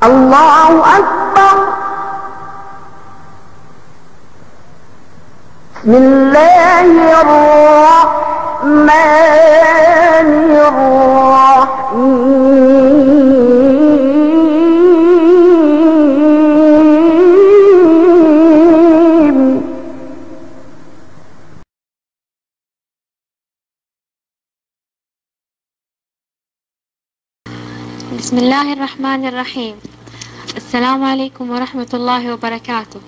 الله أكبر. بسم الله الرحمن الرحيم. بسم الله الرحمن الرحيم. السلام عليكم ورحمة الله وبركاته.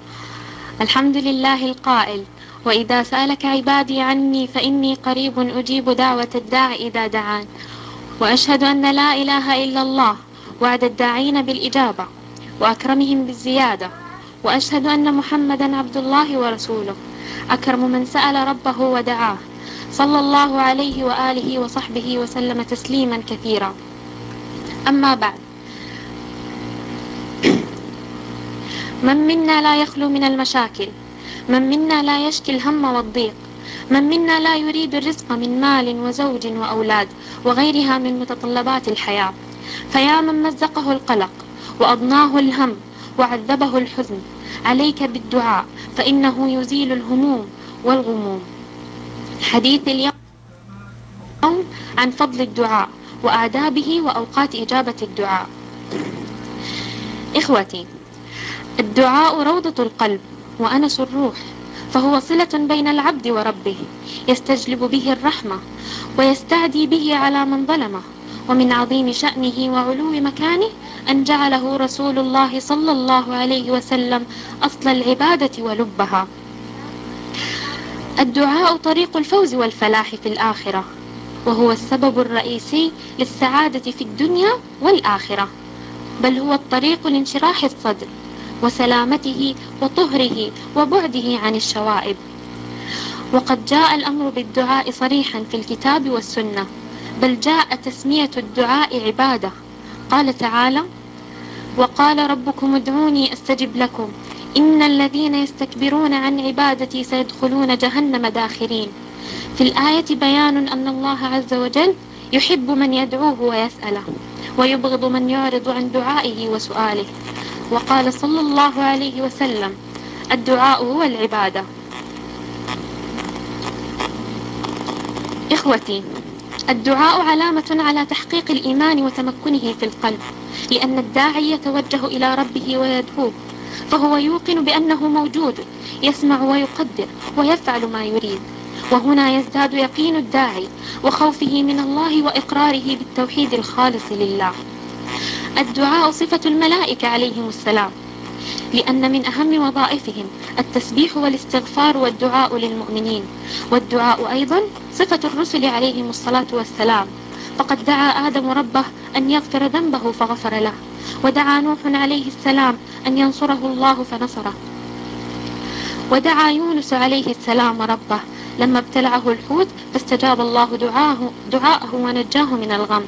الحمد لله القائل: وإذا سألك عبادي عني فإني قريب أجيب دعوة الداع إذا دعان. وأشهد أن لا إله إلا الله وعد الداعين بالإجابة وأكرمهم بالزيادة. وأشهد أن محمدا عبد الله ورسوله أكرم من سأل ربه ودعاه، صلى الله عليه وآله وصحبه وسلم تسليما كثيرا. أما بعد، من منا لا يخلو من المشاكل، من منا لا يشكي الهم والضيق، من منا لا يريد الرزق من مال وزوج وأولاد وغيرها من متطلبات الحياة. فيا من مزقه القلق وأضناه الهم وعذبه الحزن، عليك بالدعاء فإنه يزيل الهموم والغموم. حديث اليوم عن فضل الدعاء وآدابه وأوقات إجابة الدعاء. إخوتي، الدعاء روضة القلب وأنس الروح، فهو صلة بين العبد وربه، يستجلب به الرحمة ويستعدي به على من ظلمه. ومن عظيم شأنه وعلو مكانه أن جعله رسول الله صلى الله عليه وسلم أصل العبادة ولبها. الدعاء طريق الفوز والفلاح في الآخرة، وهو السبب الرئيسي للسعادة في الدنيا والآخرة، بل هو الطريق لانشراح الصدر وسلامته وطهره وبعده عن الشوائب. وقد جاء الأمر بالدعاء صريحا في الكتاب والسنة، بل جاء تسمية الدعاء عبادة. قال تعالى: وقال ربكم ادعوني أستجب لكم إن الذين يستكبرون عن عبادتي سيدخلون جهنم داخرين. في الآية بيان أن الله عز وجل يحب من يدعوه ويسأله، ويبغض من يعرض عن دعائه وسؤاله. وقال صلى الله عليه وسلم: الدعاء هو العبادة. إخوتي، الدعاء علامة على تحقيق الإيمان وتمكنه في القلب، لأن الداعي يتوجه إلى ربه ويدعوه، فهو يوقن بأنه موجود يسمع ويقدر ويفعل ما يريد. وهنا يزداد يقين الداعي وخوفه من الله وإقراره بالتوحيد الخالص لله. الدعاء صفة الملائكة عليهم السلام، لأن من أهم وظائفهم التسبيح والاستغفار والدعاء للمؤمنين. والدعاء أيضا صفة الرسل عليهم الصلاة والسلام، فقد دعا آدم ربه أن يغفر ذنبه فغفر له، ودعا نوح عليه السلام أن ينصره الله فنصره، ودعا يونس عليه السلام ربه لما ابتلعه الحوت فاستجاب الله دعاءه ونجاه من الغم.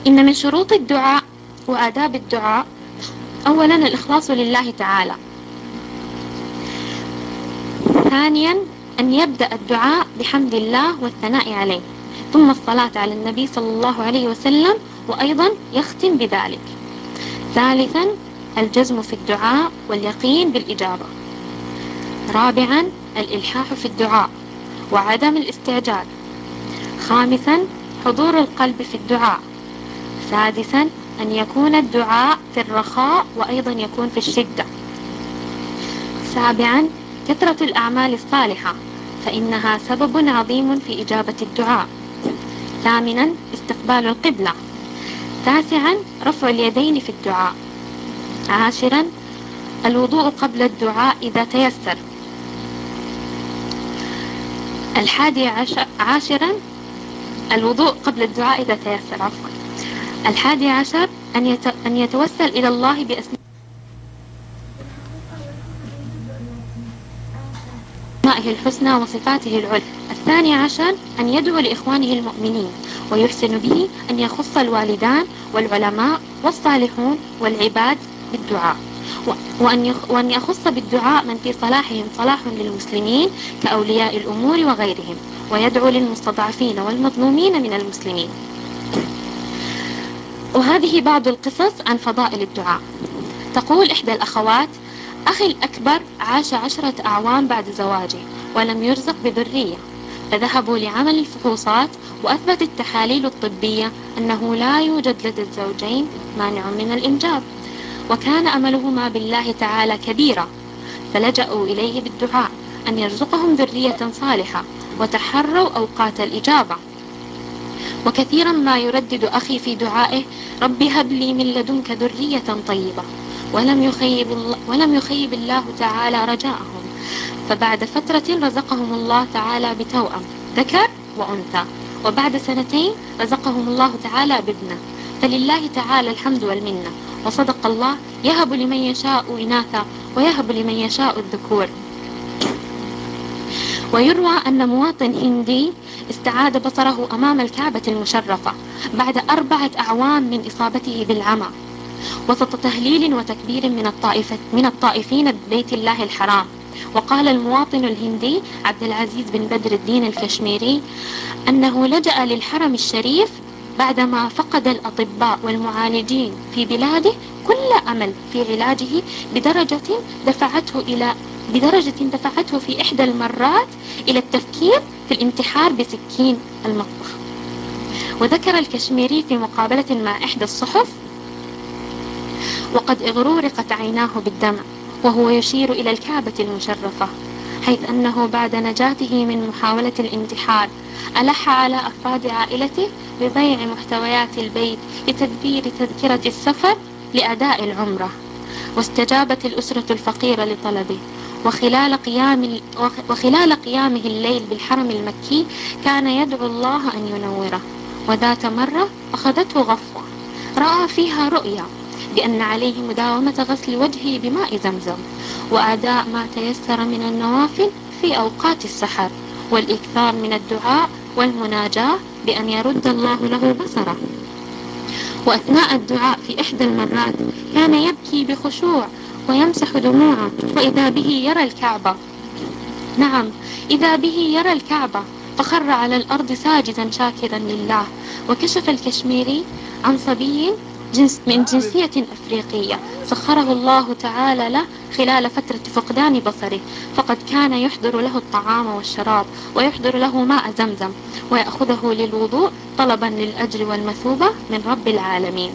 إن من شروط الدعاء وآداب الدعاء أولا الإخلاص لله تعالى. ثانيا أن يبدأ الدعاء بحمد الله والثناء عليه، ثم الصلاة على النبي صلى الله عليه وسلم، وأيضا يختم بذلك. ثالثا الجزم في الدعاء واليقين بالإجابة. رابعا الإلحاح في الدعاء وعدم الاستعجال. خامسا حضور القلب في الدعاء. سادسا أن يكون الدعاء في الرخاء وأيضا يكون في الشدة. سابعا كثرة الأعمال الصالحة، فإنها سبب عظيم في إجابة الدعاء. ثامنا استقبال القبلة. تاسعا رفع اليدين في الدعاء. عاشرا الوضوء قبل الدعاء إذا تيسر. عاشرا الوضوء قبل الدعاء إذا تيسر. عفوا. 11 أن يتوسل إلى الله بأسمائه الحسنى وصفاته العلى. 12 أن يدعو لإخوانه المؤمنين ويحسن به أن يخص الوالدان والعلماء والصالحون والعباد بالدعاء، وأن يخص بالدعاء من في صلاحهم صلاح للمسلمين كأولياء الأمور وغيرهم، ويدعو للمستضعفين والمظلومين من المسلمين. وهذه بعض القصص عن فضائل الدعاء. تقول إحدى الأخوات: أخي الأكبر عاش 10 أعوام بعد زواجه ولم يرزق بذرية، فذهبوا لعمل الفحوصات، وأثبتت التحاليل الطبية أنه لا يوجد لدى الزوجين مانع من الإنجاب، وكان أملهما بالله تعالى كبيرا، فلجأوا إليه بالدعاء أن يرزقهم ذرية صالحة، وتحروا أوقات الإجابة. وكثيرا ما يردد أخي في دعائه: ربي هب لي من لدنك ذرية طيبة، ولم يخيب الله تعالى رجاءهم، فبعد فترة رزقهم الله تعالى بتوأم ذكر وأنثى، وبعد 2 سنين رزقهم الله تعالى بابنة، فلله تعالى الحمد والمنة. وصدق الله: يهب لمن يشاء إناثا ويهب لمن يشاء الذكور. ويروى أن مواطن هندي استعاد بصره أمام الكعبة المشرفة بعد 4 أعوام من إصابته بالعمى، وسط تهليل وتكبير من الطائفين ببيت الله الحرام. وقال المواطن الهندي عبد العزيز بن بدر الدين الكشميري أنه لجأ للحرم الشريف بعدما فقد الأطباء والمعالجين في بلاده كل أمل في علاجه، بدرجة دفعته في إحدى المرات إلى التفكير في الانتحار بسكين المطبخ. وذكر الكشميري في مقابلة مع إحدى الصحف: وقد اغرورقت عيناه بالدمع وهو يشير إلى الكعبة المشرفة، حيث أنه بعد نجاته من محاولة الانتحار ألح على أفراد عائلته ببيع محتويات البيت لتدبير تذكرة السفر لأداء العمرة، واستجابت الأسرة الفقيرة لطلبه. وخلال قيامه الليل بالحرم المكي كان يدعو الله أن ينوره. وذات مرة أخذته غفوة رأى فيها رؤيا بأن عليه مداومة غسل وجهه بماء زمزم، وأداء ما تيسر من النوافل في أوقات السحر، والإكثار من الدعاء والمناجاة بأن يرد الله له بصره. وأثناء الدعاء في إحدى المرات كان يبكي بخشوع ويمسح دموعه، وإذا به يرى الكعبة. نعم، إذا به يرى الكعبة، فخر على الأرض ساجدا شاكرا لله. وكشف الكشميري عن صبي من جنسية أفريقية سخره الله تعالى له خلال فترة فقدان بصره، فقد كان يحضر له الطعام والشراب، ويحضر له ماء زمزم، ويأخذه للوضوء طلبا للأجر والمثوبة من رب العالمين.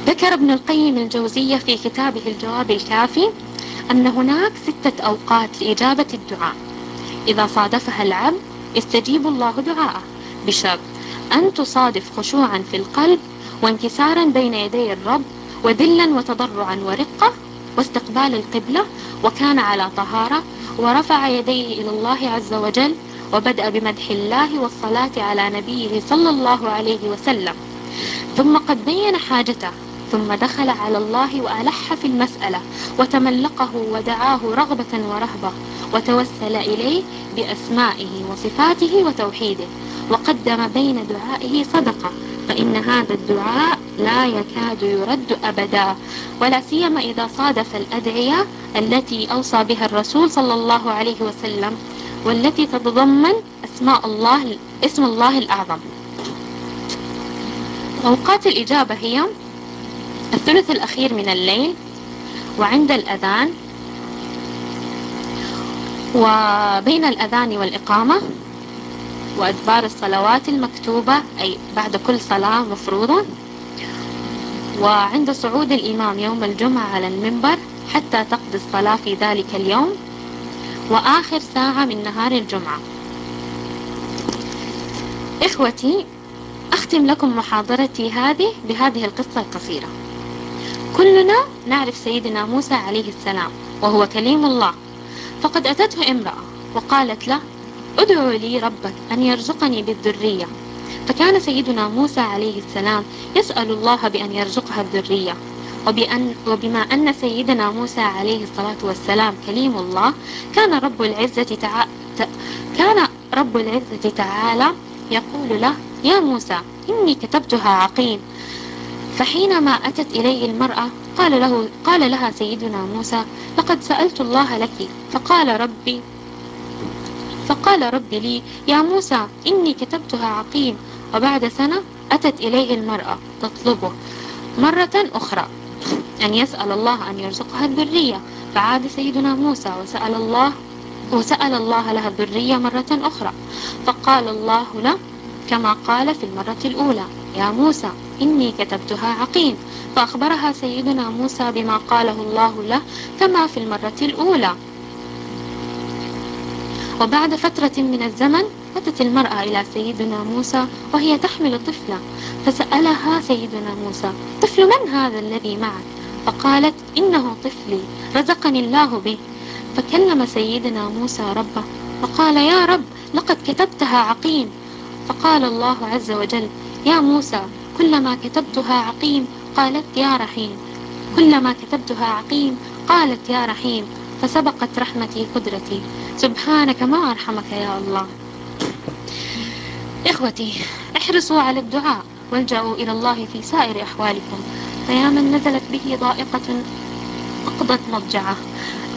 ذكر ابن القيم الجوزية في كتابه الجواب الكافي أن هناك 6 أوقات لإجابة الدعاء إذا صادفها العبد يستجيب الله دعاءه، بشرط أن تصادف خشوعا في القلب، وانكسارا بين يدي الرب، وذلا وتضرعا ورقة، واستقبال القبلة، وكان على طهارة، ورفع يديه إلى الله عز وجل، وبدأ بمدح الله والصلاة على نبيه صلى الله عليه وسلم، ثم قد بين حاجته، ثم دخل على الله وألح في المسألة وتملقه ودعاه رغبة ورهبة، وتوسل إليه بأسمائه وصفاته وتوحيده، وقدم بين دعائه صدقة، فإن هذا الدعاء لا يكاد يرد أبدا، ولا سيما إذا صادف الأدعية التي أوصى بها الرسول صلى الله عليه وسلم، والتي تتضمن اسم الله الأعظم. أوقات الإجابة هي 1/3 الأخير من الليل، وعند الأذان، وبين الأذان والإقامة، وأدبار الصلوات المكتوبة أي بعد كل صلاة مفروضة، وعند صعود الإمام يوم الجمعة على المنبر حتى تقضي الصلاة في ذلك اليوم، وآخر ساعة من نهار الجمعة. إخوتي، أختم لكم محاضرتي بهذه القصة القصيرة. كلنا نعرف سيدنا موسى عليه السلام وهو كليم الله، فقد أتته امرأة وقالت له: ادعو لي ربك أن يرزقني بالذرية، فكان سيدنا موسى عليه السلام يسأل الله بأن يرزقها الذرية، وبما أن سيدنا موسى عليه الصلاة والسلام كليم الله، كان رب العزة تعالى يقول له: يا موسى إني كتبتها عقيم. فحينما أتت إليه المرأة قال لها سيدنا موسى: لقد سألت الله لك، فقال ربي لي: يا موسى إني كتبتها عقيم، وبعد سنة أتت إليه المرأة تطلبه مرة أخرى أن يسأل الله أن يرزقها الذرية، فعاد سيدنا موسى وسأل الله لها الذرية مرة أخرى، فقال الله له كما قال في المرة الأولى: يا موسى إني كتبتها عقيم، فأخبرها سيدنا موسى بما قاله الله له كما في المرة الأولى. وبعد فترة من الزمن أتت المرأة إلى سيدنا موسى وهي تحمل طفلا، فسألها سيدنا موسى: طفل من هذا الذي معك؟ فقالت: إنه طفلي رزقني الله به. فكلم سيدنا موسى ربه وقال: يا رب لقد كتبتها عقيم. فقال الله عز وجل: يا موسى كلما كتبتها عقيم قالت يا رحيم، كلما كتبتها عقيم قالت يا رحيم، فسبقت رحمتي قدرتي، سبحانك ما أرحمك يا الله. إخوتي، احرصوا على الدعاء والجأوا إلى الله في سائر أحوالكم، فيا من نزلت به ضائقة أقضت مضجعه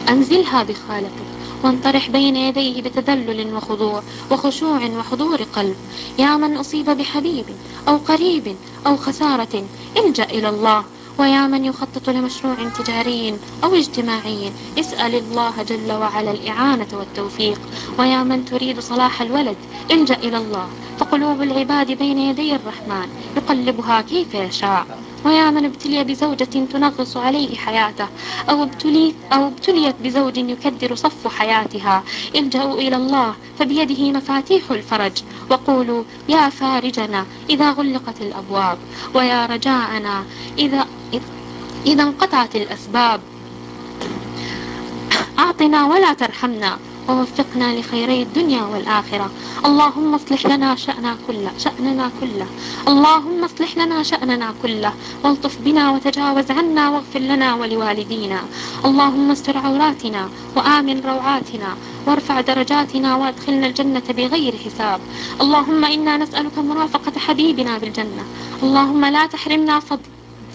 أنزلها بخالقك وانطرح بين يديه بتذلل وخضوع وخشوع وحضور قلب. يا من أصيب بحبيب أو قريب أو خسارة الجأ إلى الله. ويا من يخطط لمشروع تجاري أو اجتماعي اسأل الله جل وعلا الإعانة والتوفيق. ويا من تريد صلاح الولد الجأ إلى الله، فقلوب العباد بين يدي الرحمن يقلبها كيف يشاء. ويا من ابتلي بزوجة تنغص عليه حياته أو ابتليت بزوج يكدر صف حياتها الجأوا إلى الله، فبيده مفاتيح الفرج. وقولوا: يا فارجنا إذا غلقت الأبواب، ويا رجاءنا إذا انقطعت الأسباب. أعطنا ولا ترحمنا، ووفقنا لخيري الدنيا والآخرة. اللهم اصلح لنا شأننا كله، اللهم اصلح لنا شأننا كله، والطف بنا وتجاوز عنا، واغفر لنا ولوالدينا. اللهم استر عوراتنا وآمن روعاتنا، وارفع درجاتنا، وادخلنا الجنة بغير حساب. اللهم إنا نسألك مرافقة حبيبنا بالجنة. اللهم لا تحرمنا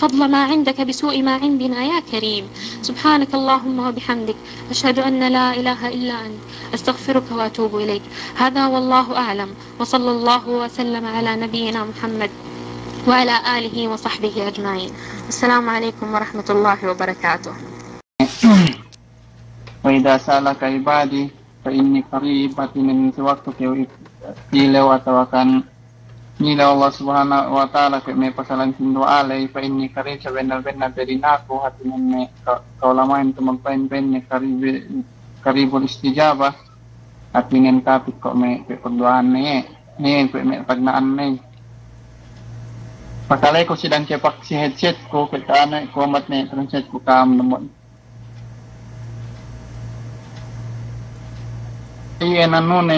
فضل ما عندك بسوء ما عندنا يا كريم. سبحانك اللهم وبحمدك، أشهد أن لا إله إلا أنت، أستغفرك وأتوب إليك. هذا والله أعلم، وصلى الله وسلم على نبينا محمد وعلى آله وصحبه أجمعين. السلام عليكم ورحمة الله وبركاته. وإذا سألك عبادي فإني قريب. Artinya sewaktu kau atawakan nila Allah subhanahu wa ta'ala ke me pasalan sindo alay fa inni karib sa benar-benar dari naku hati me kaulamain tumagpain me karibul istijabah hati nen kapit kok me perdoaan ne me pagnaan ne pakalay ko sidang cepak si headset ko kana ko mat ne translate ko kam namon iyan ano ne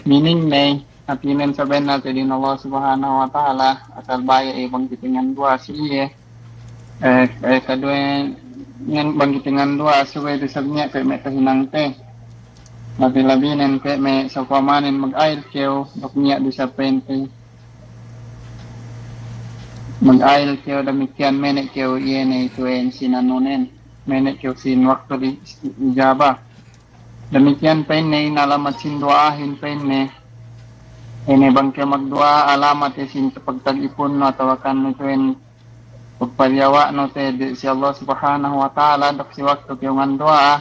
meaning ne Artinya sebenarnya din Allah subhanahu wa ta'ala asal baya bangkitingan dua siye kadua yang bangkitingan dua suwe disabnya ke me kahinang te labi-labinen ke me sapamanin mag-ail keo doknya disapen te mag-ail keo demikian menek keo iene tuen sinanunen menek keo sin waktu di ijabah demikian penne inalamat sin doahin penne ini bangke magdua alamat sin pagtag-ipon no tawakan no tuen pagpalyawa no te si Allah subhanahu wa ta'ala dak si waktu kayong doa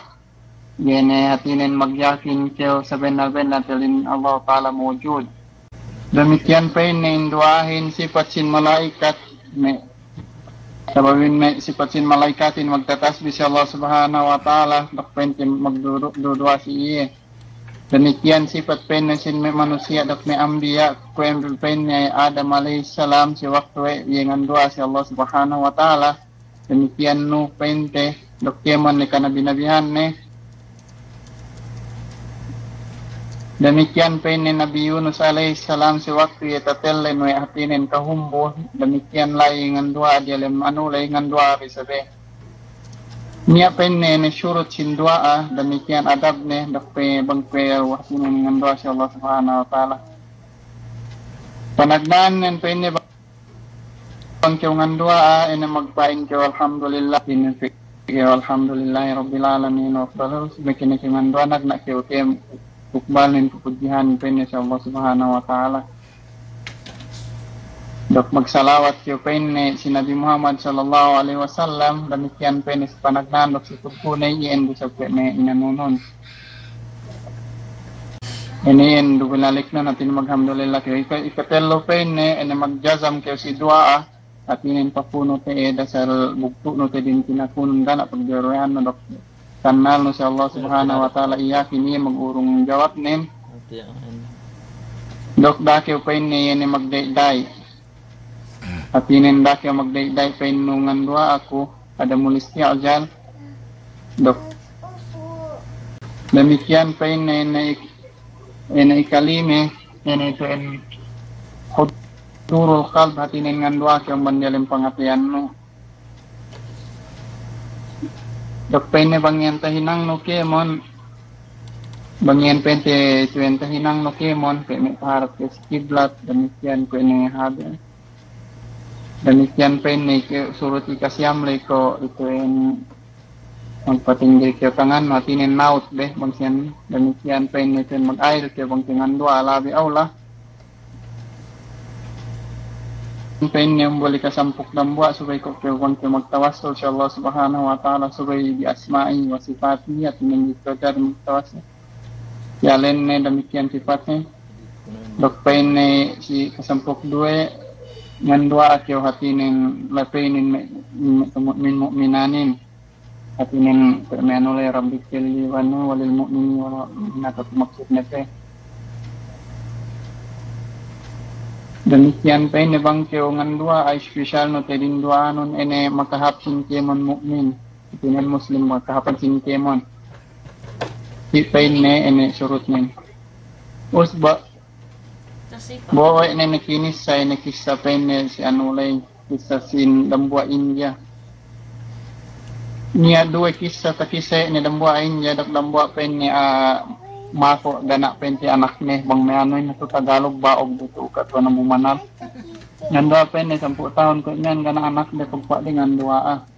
yene hatinin magyakin kayo sa benar-benar talin Allah ta'ala mawjud. Demikian pa in duahin sifat sin malaikat me sababin me sifat sin malaikatin magtatasbih si Allah subhanahu wa ta'ala dak pentin magdudua si iye. Demikian sifat pen sin manusia dak me ambiya ko pen Adam alaihi salam si waktu yengan doa si Allah subhanahu wa ta'ala. Demikian no pente dak keman ni kanabi-nabihan ne. Demikian pen Nabi Yunus alaihi salam si waktu yatatellen we hatinen kahumbo. Demikian laingan doa dia lem laingan doa risabe. Niya penne ne syurut sin doa demikian adabne dakpe bangpe wahsin dengan doa si Allah subhanahu wa ta'ala. Panagdan nen penne bangke dengan doa ene magpain ke alhamdulillah infi ya alhamdulillah rabbil alamin wa sallallahu bikin dengan doa nak ke ukem ukbal nen pujian penne si Allah subhanahu wa ta'ala. Dok magsalawat kyo penne si Nabi Muhammad sallallahu alaihi wasallam, demikian penne si panagnan dok si turkunay ien do sa penne inanunon. Ini en do binalik na natin maghamdulillah kyo ikatello penne ene magjazam kyo si dua at inin papuno te dasal bukto no te din kinakunon gana pagdiroyan no dok kanal no si Allah subhanahu wa ta'ala iyakin niya magurong jawab nin dok dakyo penne ene magdayday at inindak yung magdayday pa inungan dua ako ada mulisya ajan dok demikian pa ina ikalime ina ito en turul kalb at iningan dua yung bandalim pangatian no dok pa ina bangyan tahinang no kemon bangyan pente tahinang no kemon pa ina paharap ke kiblat demikian ko ina habi. Demikian penne ke surut ikasyam ko itu yang magpatinggi ke tangan matinin naut deh bangsian demikian penne ten mag-air ke bangsingan dua alabi aula penne yang boleh kasampuk dan buat supaya ko ke bangke magtawassul sa Allah subhanahu wa ta'ala supaya bi asma'i wa sifatihi at mengikutkan magtawassul ya lenne demikian sifatnya dok penne si kasampuk dua ngan dua akyo hatinin lapinin min mu'minanin hatinin permenole rabbik liwanu walil mu'mini wal mu'minat maksudnya teh demikian pa ini bang kyo ngan dua ay special no tedin dua anon ene makahap sin kemon mu'min hatinin muslim makahapan sin kemon pa ini ene surut nin usba bawa ini nakinis saya nakisa penne si anulay kisah sin dambua India. Niya dua kisah takisa ni dambua India dak dambua penne mako ganak pente anak ni bang meano na to Tagalog baog dito katwa na mumanal. Nandua penne 10 tahun ko niyan ganak anak de pagpa dengan dua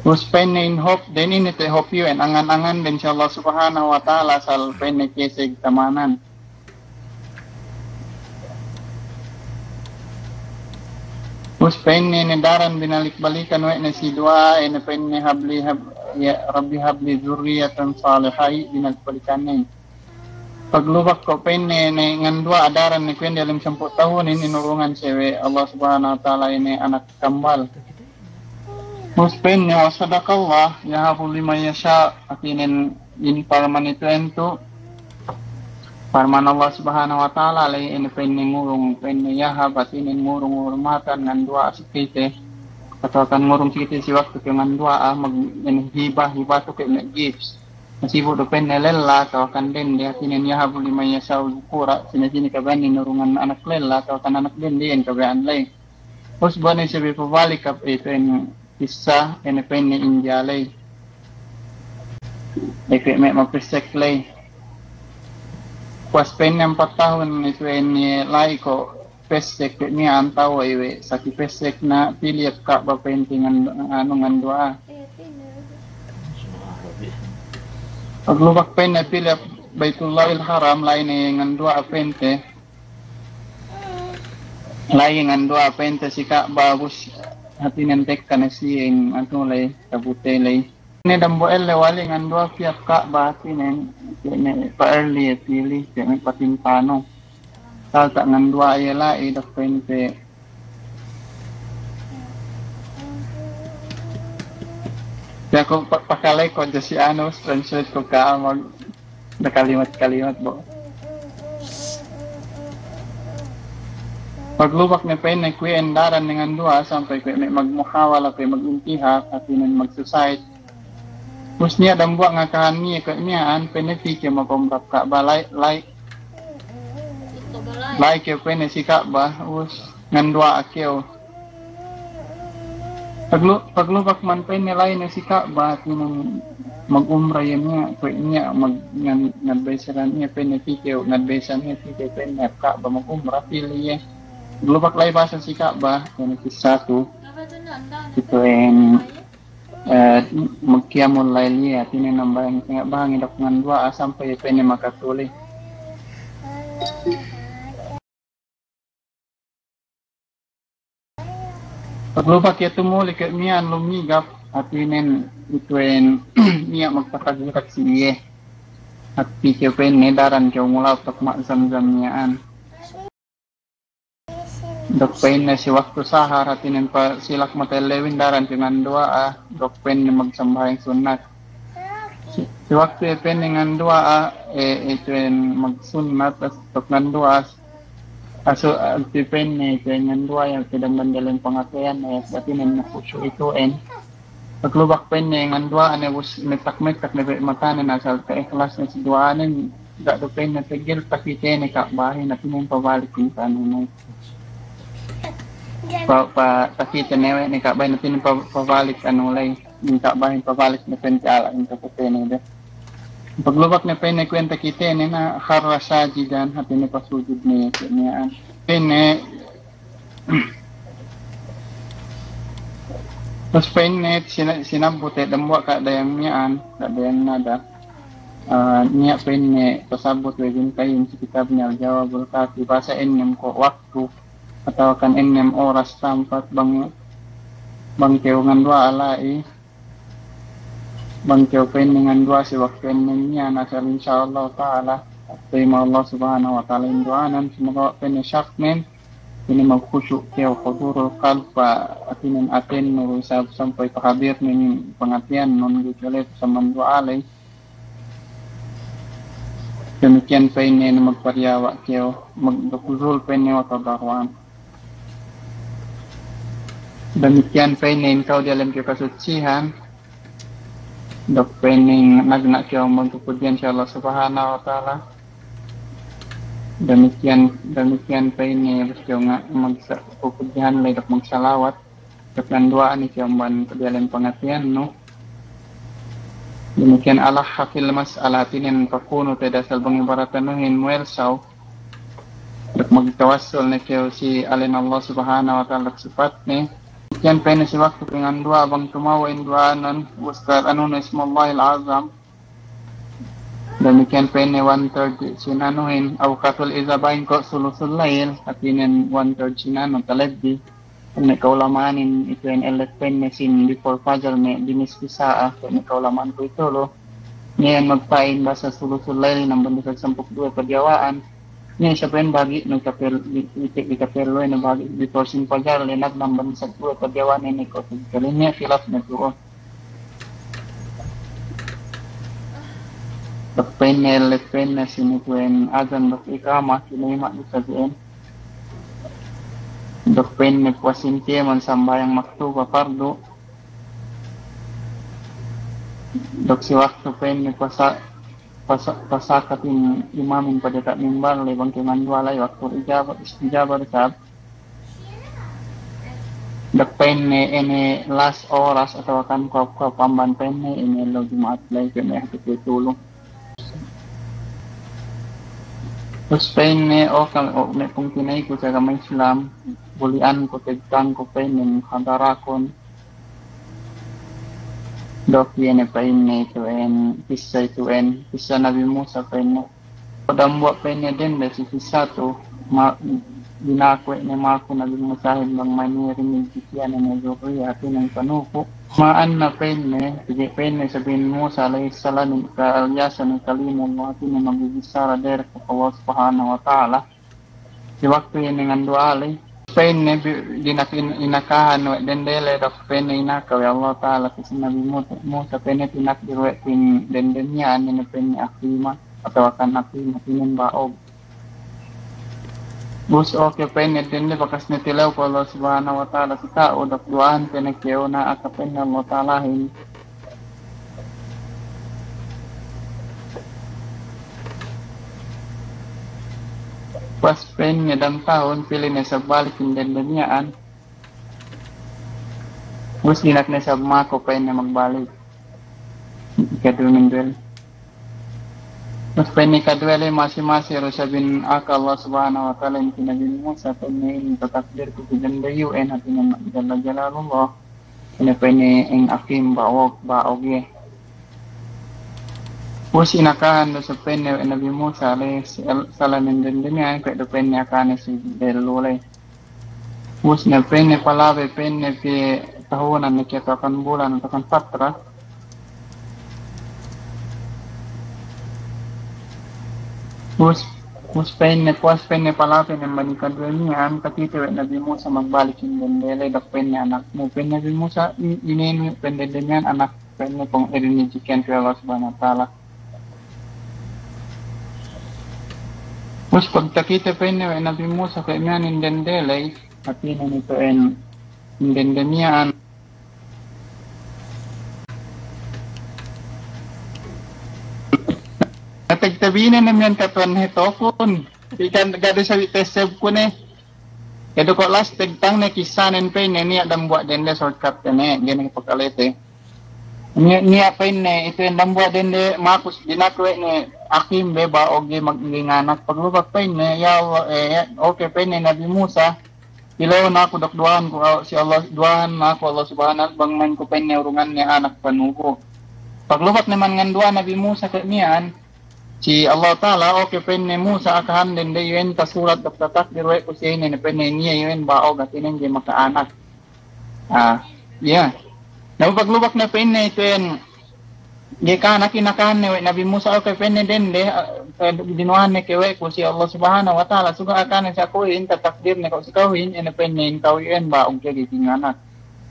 Terus penne in hope, then in ite hope yun, angan-angan din siya Allah subhanahu wa ta'ala sal penne kesig tamanan. Terus penne ni daran binalik-balikan wa na si dua, ina penne Rabbi habli zurriyatan salihai binalik-balikan na Paglubak ko penne ni ngandua adaran ni kwen dalam 10 tahun ini nurungan sewe Allah subhanahu wa ta'ala ini anak kambal. Muspen ya sadaqallah yahabu lima yasha atinin in parman itu ento parman Allah subhanahu wa ta'ala lay ini penne ngurung penne yahab atinin ngurung urmatan ngan dua sikite atau kan ngurung sikite si waktu ke ngan dua mag hibah to ke gifts masibo do penne lella atau kan den dia atinin yahabu lima yasha ukura sini kabani nurungan anak lella atau kan anak den dia kabaan lay usbani sebi pabalik kap pen kisah ene penne injalay eke me mapesek lay pas penne 4 tahun itu ene lai ko pesek ni antau iwe saki pesek na pilihat ka ba pentingan ngan doa paglubak penne pilihat Baitullahil Haram lain ngan doa pente lain ngan doa pente si Ka'bah bus hati nentek kana siyeng ano lay kabute lay ne dambo elle wali ngan dua piap ka bahati ne pa early pili kaya patimpano salta ngan dua ayala dak pente ya ko pakalay ko si ano translate ko ka mag na kalimat bo paglubak na penne kuya endaran dengan dua sampai kuya magmuhawala kuya mag-umpiha at yun mag-suicide. Terus niya dambuak nga kahani kuya niyaan penne fikir makomrap ka ba like kaya penne si ka ba us ngan dua akyaw. Paglubak man penne lain na si ka ba at yun mag-umra yan niya kuya niya ngadbesaran niya penne fikir ngadbesaran niya fikir penne ka ba mag-umra pili niya. Globak lay bahasa si Ka'bah yang kisah tu itu yang magkiamul layli at ini nambang tengah bahang idak ngan dua sampai pene makatuli Paglupa kaya tumuli kaya miyan lumigap at inen ituen niya magpakagurat siye. At pikyo pen nedaran kaya mula utak maazam-zam niyaan. Dok pen na si waktu sahar at inen pa silak matelewin daran tingan doa dok pen na magsambahay sunat. Si waktu pen dengan doa ituen magsunat at dok ngan doa aso pen ni dengan doa yang sedang mendalam pengakuan at inen na kusyo ituin. Paglubak pen ni dengan doa ane bus metak-metak na matanan asal kaikhlas na si doanan gak do pen na tigil takite ni kakbahin at inen pabalik yung tanong takita newe ni kakbahin at inen pabalik anulay yung kakbahin pabalik na pen kala yung kapute ni paglubak na pen ni kwenta kita ni na harasa jigan at inen pasujud ni niyaan pen ni Terus pennet sinabute damwa ka dayang niyaan, ka dayang nada. Niya penne pasabot wajin kayin sa kitab niya jawabul kati basa ennem ko waktu atau kan ennem oras tampat bang kew ngandwa alai bang kew penne ngandwa si waktu ennem niya nasal insyaallah taala terima Allah subhanahu wa taala induanan semoga penne syakmen ini magkusyuk kaya kuduro kalpa atinin atin nurusab sampai pakabir ng pangatian non gutulit sa mandwa alay demikian pa ini na magparyawa kaya magdukuzul pa ini watabarwan demikian pa ini ikaw di alam kaya kasutsihan dok pa ini nagna kaya magdukudyan siya Allah subhanahu wa ta'ala demikian pa ini harus nga magpupudyahan lay dok magsalawat kaplanduaan ni kiyamban kadialan pangatian no demikian Allah hakil mas'ala tinin pakuno tayo dasal bang ibaratanuhin muelsaw dok magtawassul na kiyo si alin Allah subhanahu wa ta'ala sifat ni demikian pa ini si waktu pingan dua bang tumawain duanan ustad ano na ismallahil azam demikian pene 1/3 sinanuhin aw katul izabain ko sulusul lail at inen 1/3 sinano talabbi kung nakaulamanin ito yung elet pene sin before fajr me dinis pisaa kung nakaulaman ko ito lo ngayon magpain ba sa sulusul lail ng bandisag 12 pagyawaan ngayon siya pen bagi nagkapelo na bagi before sin fajr linag ng bandisag 2 pagyawaan ini ko kalinya silap na tuo Dok penel na sinukuen azan dok ikama kinima di sabihin. Dok penel puasinti man sambayang maktuba fardu. Dok si waktu penel pasakat imamin pada tak mimbar lebang keman walay waktu ijabar sab. Dok penel ini last oras atau akan kau pamban penel ini lo jumaat lay kena tulung. Terus penne may kung kinay ko sa kamay Islam bulian ko tegtang ko penne handarakon dok yene penne to en pisa Nabi Musa penne padamwa penne din da si pisa to dinakwe ni mako Nabi Musa bang manirin kikian ni Zuri atin ng panuko maan na penne sige penne sabihin Musa alayhi salam ka alyasan ng kalimullah atin ng magbibisara der ko Allah subhanahu wa ta'ala si waktu yan ng andualay penne inakahan wa dendele dok penne inakaw Allah ta'ala kasi Nabi Musa penne tinakdirwe tin dendenya ni penne akima atau akan akima tinin baog Bus okay penne din bakas nitilaw ko Allah subhanahu wa ta'ala si tao dok duaan pinagkiyaw na akapin na Allah ta'alahin pas penne dan tahun pilih na sa balik din dunyaan bus dinak na sa mako penne magbalik ikadumindel Mas penne kadwele masih rusabin aka Allah subhanahu wa ta'ala yung pinagin mo sa penne yung tatakdir ko kujanda UN at yung jalalullah ina penne yung akim baog ye Pus inakahan do sa penne Nabi Musa alayhi salam din niya kaya do penne akahan si Delulay Us na penne palave penne pe tahunan na kita akan bulan atau akan patra. Us penne palave na manikadwa niya ang katito Nabi Musa magbalik yung dendele dak penne anak mo penne Nabi Musa inin penne dengan anak penne pong irinijikan ke Allah Subhanahu wa taala. Us pagtakita penne Nabi Musa kay man in dendele Hati na nito en dendemian Natagtabi na naman katon hito kun ikan gado sa teseb kun Kado ko last tagtang na kisanen pa niya dambuat dende shortcut ne gani pagkalete niya pa ito yung dambuat dende makus dinakwe ni akim beba og magnganak paglubak pa ya okay pa Nabi Musa Ilaw na ako dakduan ko si Allah duan na ako Allah subhanahu bang man ko pen urungan niya anak panuko. Paglubak naman ngan duan Nabi Musa kanian si Allah taala okay pen ni Musa akahan din de yun kasulat daktatak dirwe ko siya ni pen niya yun baog at inin di makaanak. Na paglubak na pen ito yun di ka nakinakahan ni Nabi Musa okay pen din de dinuan ni kewe ko si Allah subhanahu wa ta'ala suga akan sa kuin tatakdir ni ko si kawin ina penin kawin ba og kay tingana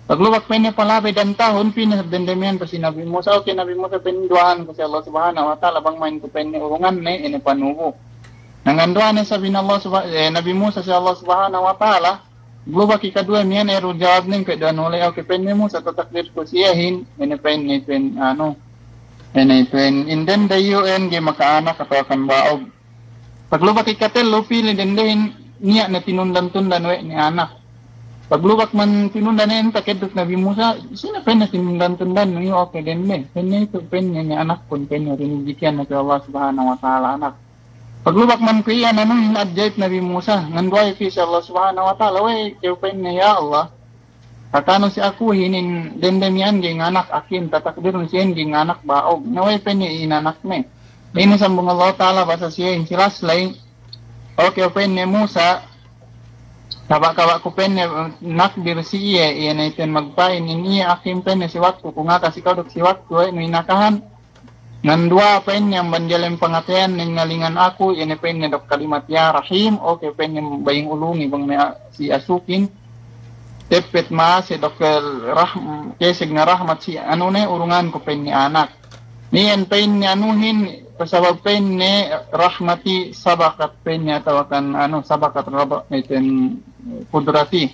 paglubak pen palabe dan tahun pinadendemian ko si Nabi Musa okay Nabi Musa penduan ko si Allah subhanahu wa ta'ala bang main ko pen urungan ni ina panuho nanganduan ni sabi Allah Nabi Musa si Allah subhanahu wa ta'ala glubak ikadua mian eru jawab ning kay dan oleh okay pen Musa tatakdir ko siyahin ina pen inden dayo gi makaanak ato akan baog. Paglubak ikatel pili dendehin niya na tinundan-tundan we ni anak. Paglubak man tinundan niya takedot Nabi Musa, sino pen na tinundan-tundan niyo okay dende. Pen ito pen ni anak pun pen rinigyan na Allah subhanahu wa ta'ala anak. Paglubak man kuya nanong adjait Nabi Musa, nganduay fi sa Allah subhanahu wa ta'ala we pen ya Allah. Katano si aku hinin dendemian ging anak akin tatakdir siyen ging anak baog naway pen ni inanak me ini sambung Allah taala basa siya silas lain okay pen ni Musa kabak ko pen nakdir siya iyan iten magpain ini akin pen si waktu kung ata si kadok si waktu ni nakahan nandua pen yang banjalem pangatian ning ngalingan aku iyan pen ni dok kalimat ya rahim okay pen yang baying ulungi bang si asukin tepet ma si Dr. Kesig na rahmat si urungan ko pen ni anak. Niyan pen ni anuhin pasabab pen ni rahmati sabakat pen ni tawakan sabakat rabak iten kudrati.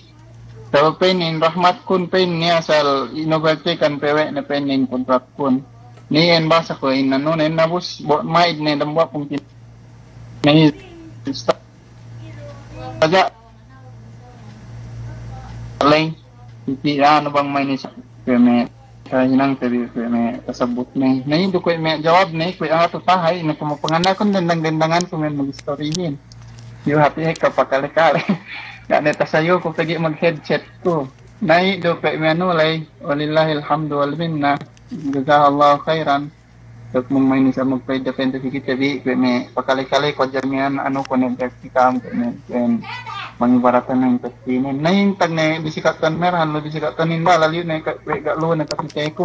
Sabab pen ni rahmat kun pen ni asal inobaltekan pewe na pen ni kontrat kun. Niyan basa ko nabus maid ni dambwa kung ni saja lain hindi bang may nisa kaya hinang tabi kaya kasabot na hindi ko may jawab na kaya ang ato tahay na kumapanganak kung dandang-dandangan kung may mag-storyhin yung happy kapakalikari ganita sa'yo kung tagi mag-headset ko nahi do kaya may lay walillahi alhamdu wal minna jazakallahu khairan kaya mong may nisa magpay-depende si kita kaya may pakalikali ko dyan ko nag-praktikam kaya mangibaratan ng pagtinin. Na yung tag na bisikatan meran, bisikatan nila, laliw na ikaklo na kapitay ko.